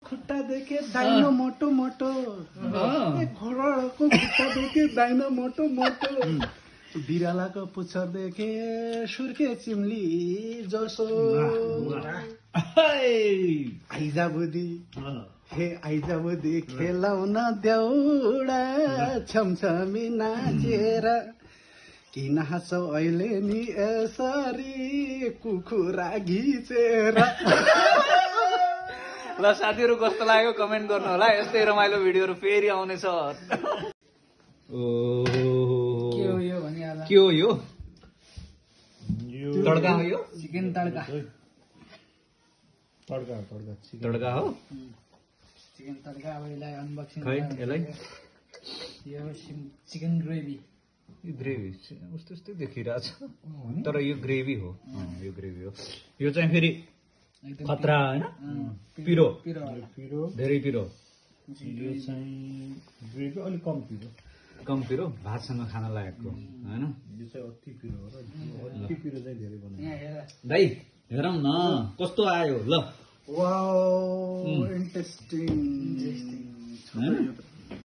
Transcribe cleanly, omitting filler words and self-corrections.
खुट्टा देखे दाइनो मोटो मोटो घोडाको खुट्टा देखे दाइनो मोटो मोटो बिरालाको पुच्छर देखे सुर्खे चिम्ली जसो आइजा बुदी हे आइजा बुदी खेलाउन देउडा छमछमी नाचेर किन हाँसौ अहिले नि यसरी कुखुरा घिचेर। ल साथीहरु कस्तो लाग्यो कमेन्ट गर्नु होला। यस्तै रमाइलो भिडियोहरु फेरि आउनेछ। के हो यो? तड्का हो यो? चिकन तड्का। तड्का हो? चिकन तड्का। अब यसलाई अनबक्सिङ खै यसलाई यो चिकन ग्रेभी। यो ग्रेभी उस्तो उस्तै देखिरहेछ तर यो ग्रेभी हो। यो ग्रेभी हो। यो चाहिँ फेरि खतरा हैन? पिरो धेरै पिरो। यो चाहिँ ग्रेभी अलि कम पिरो। कम पिरो भातसँग खान लायकको हैन? यो चाहिँ अति पिरो हो र अति पिरो चाहिँ धेरै बनाउँछ। दाइ हेरौँ न कस्तो आयो ल। Wow interesting.